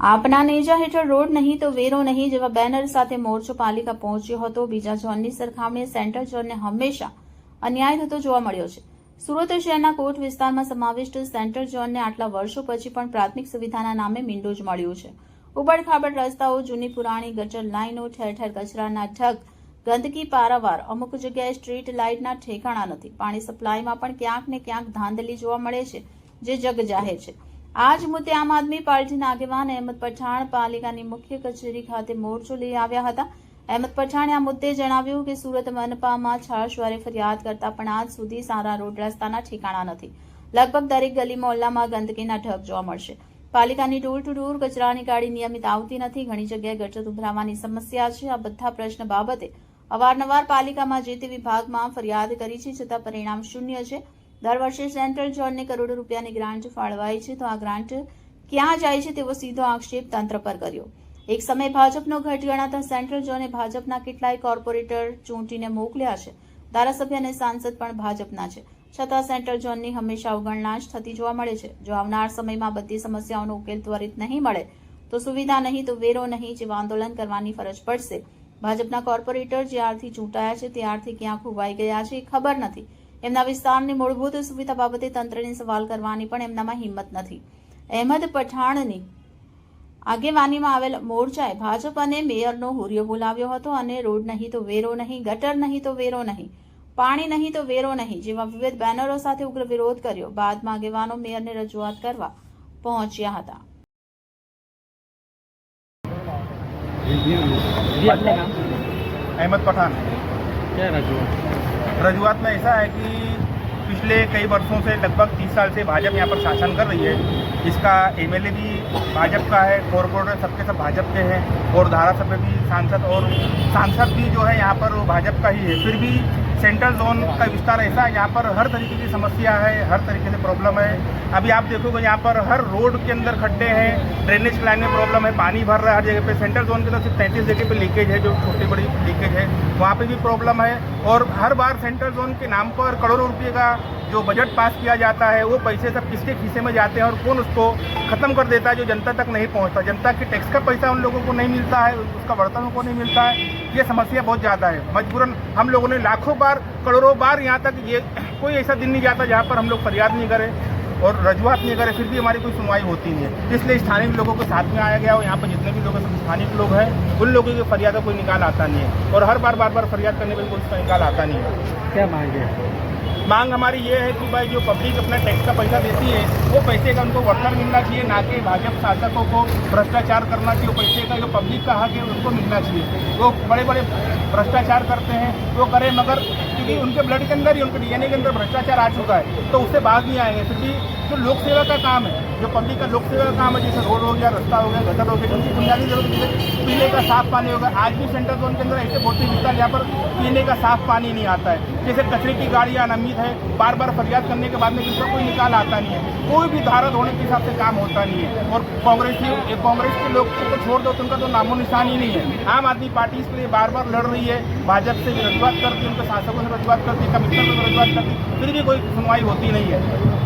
આપના નેજા હેઠળ રોડ નહીં તો વેરો નહીં જેવા બેનર સાથે મોરચો પાલિકા પહોંચ્યો હતો। બીજા ઝોનની સરખામણીએ સેન્ટ્રલ ઝોનને હંમેશા અન્યાય થતો જોવા મળ્યો છે। સુરત શહેરના કોટ વિસ્તારમાં સમાવિષ્ટ સેન્ટ્રલ ઝોનને આટલા વર્ષો પછી પણ પ્રાથમિક સુવિધાના નામે મીંડું જ મળ્યું છે। ઉબડ-ખાબડ રસ્તાઓ, જૂની પુરાણી ગટર લાઈનો, ઠેર ઠેર કચરાના ઢગ, ગંદકી પારાવાર, અમુક જગ્યાએ સ્ટ્રીટ લાઇટના ઠેકાણા નથી। પાણી સપ્લાયમાં પણ ક્યાંક ને ક્યાંક ધાંધલી જોવા મળે છે, જે જગ જાહેર છે। આ જ મુદ્દે આમ આદમી પાર્ટીના આગેવાન અહેમદ પઠાણ પાલિકાની મુખ્ય કચેરી ખાતે મોરચો લઈ આવ્યા હતા। અહેમદ પઠાણે આ મુદ્દે જણાવ્યું કે સુરત મનપામાં છાશવારે ફરિયાદ કરતા પણ આજ સુધી સારા રોડ રસ્તાના ઠેકાણા નથી। લગભગ દરેક ગલી મોહલ્લામાં ગંદકીના ઢગ જોવા મળશે। પાલિકાની ડોર ટુ ડોર કચરાની ગાડી નિયમિત આવતી નથી। ઘણી જગ્યાએ ગટર ઉભરાવાની સમસ્યા છે। આ બધા પ્રશ્ન બાબતે અવારનવાર પાલિકામાં જે તે વિભાગમાં ફરિયાદ કરી છે, છતાં પરિણામ શૂન્ય છે। દર વર્ષે સેન્ટ્રલ ઝોનને કરોડો રૂપિયાની ગ્રાન્ટ ફાળવાય છે, તો આ ગ્રાન્ટ ક્યાં જાય છે તેવો સીધો આક્ષેપ તંત્ર પર કર્યો। એક સમય ભાજપનો ગઢ ગણાતા સેન્ટ્રલ ઝોને ભાજપના કેટલાય કોર્પોરેટર ચૂંટીને મોકલ્યા છે। ધારાસભ્ય અને સાંસદ પણ ભાજપના છે, છતાં સેન્ટ્રલ ઝોનની હંમેશા અવગણના જ થતી જોવા મળે છે। જો આવનાર સમયમાં બધી સમસ્યાઓનો ઉકેલ ત્વરિત નહીં મળે તો સુવિધા નહીં તો વેરો નહીં જેવા આંદોલન કરવાની ફરજ પડશે। ભાજપના કોર્પોરેટર જ્યારથી ચૂંટાયા છે ત્યારથી ક્યાં ખોવાઈ ગયા છે એ ખબર નથી। એમના વિસ્તારની મૂળભૂત સુવિધા બાબતે તંત્રને સવાલ કરવાની પણ એમનામાં હિંમત નથી। અહેમદ પઠાણની આગેવાનીમાં આવેલ મોરચાએ ભાજપ અને મેયરનો હુરિયો બોલાવ્યો હતો અને રોડ નહીં તો વેરો નહીં, ગટર નહીં તો વેરો નહીં, પાણી નહીં તો વેરો નહીં જેવા વિવિધ બેનરો સાથે ઉગ્ર વિરોધ કર્યો। બાદમાં આગેવાનો મેયરને રજૂઆત કરવા પહોંચ્યા હતા। अहमद पठान। क्या रजूआत में ऐसा है कि पिछले कई वर्षों से लगभग 30 साल से भाजपा यहाँ पर शासन कर रही है। इसका एमएलए भी भाजपा का है, कॉर्पोरेटर सबके सब भाजपा के हैं और धारासभ्य भी सांसद भी जो है यहाँ पर भाजपा का ही है। फिर भी सेंट्रल जोन का विस्तार ऐसा है, यहाँ पर हर तरीके की समस्या है, हर तरीके से प्रॉब्लम है। अभी आप देखोगे यहाँ पर हर रोड के अंदर खड्डे हैं, ड्रेनेज लाइन में प्रॉब्लम है, पानी भर रहा है हर जगह पे। सेंट्रल जोन के तो सिर्फ 33 जगह पे लीकेज है, जो छोटी बड़ी लीकेज है वहाँ पे भी प्रॉब्लम है। और हर बार सेंट्रल जोन के नाम पर करोड़ों रुपये का जो बजट पास किया जाता है वो पैसे सब किसके खीसे में जाते हैं और कौन उसको ख़त्म कर देता है, जो जनता तक नहीं पहुँचता। जनता के टैक्स का पैसा उन लोगों को नहीं मिलता है, उसका बर्तन उनको नहीं मिलता है। ये समस्या बहुत ज़्यादा है। मजबूरन हम लोगों ने लाखों बार, करोड़ों बार यहाँ तक ये कोई ऐसा दिन नहीं जाता जहाँ पर हम लोग फरियाद नहीं करें और रजूआत नहीं करें, फिर भी हमारी कोई सुनवाई होती नहीं है। इसलिए स्थानीय लोगों को साथ में आया गया और यहाँ पर जितने भी लोग हैं सब स्थानीय लोग हैं, उन लोगों की फरियाद का कोई निकाल आता नहीं है और हर बार फरियाद करने पर कोई उसका निकाल आता नहीं है। क्या मांगे? मांग हमारी ये है कि भाई जो पब्लिक अपना टैक्स का पैसा देती है वो पैसे का उनको वर्तन मिलना चाहिए, ना कि भाजपा शासकों को भ्रष्टाचार करना चाहिए। पैसे का जो पब्लिक का हक है उनको मिलना चाहिए। वो बड़े बड़े भ्रष्टाचार करते हैं वो करें, मगर क्योंकि उनके ब्लड के अंदर ही, उनके डीएनए के अंदर भ्रष्टाचार आ चुका है तो उससे बाहर नहीं आएंगे। फिर भी जो लोक सेवा का काम है, जो पब्लिक का लोक सेवा का काम है, जैसे रोड हो गया, रास्ता हो गया, गटर हो गया, जिनकी बुनियादी जरूरत है, पीने का साफ पानी होगा। आज भी सेंट्रल जोन के अंदर ऐसे बहुत ही विस्तार जहाँ पर पीने का साफ पानी नहीं आता है। जैसे कचरे की गाड़ियाँ अनामित है, बार फरियाद करने के बाद में किसी का कोई निकाल आता नहीं है, कोई भी धारा होने के हिसाब से काम होता नहीं है। और कांग्रेस के लोग को छोड़ दो तो उनका तो नामो निशान ही नहीं है। आम आदमी पार्टी इसके लिए बार लड़ रही है, भाजपा से रजूआत करती है, उनके शासकों से रजूआत करती है, कमिश्नर से रजूआत करती है, फिर भी कोई सुनवाई होती नहीं है।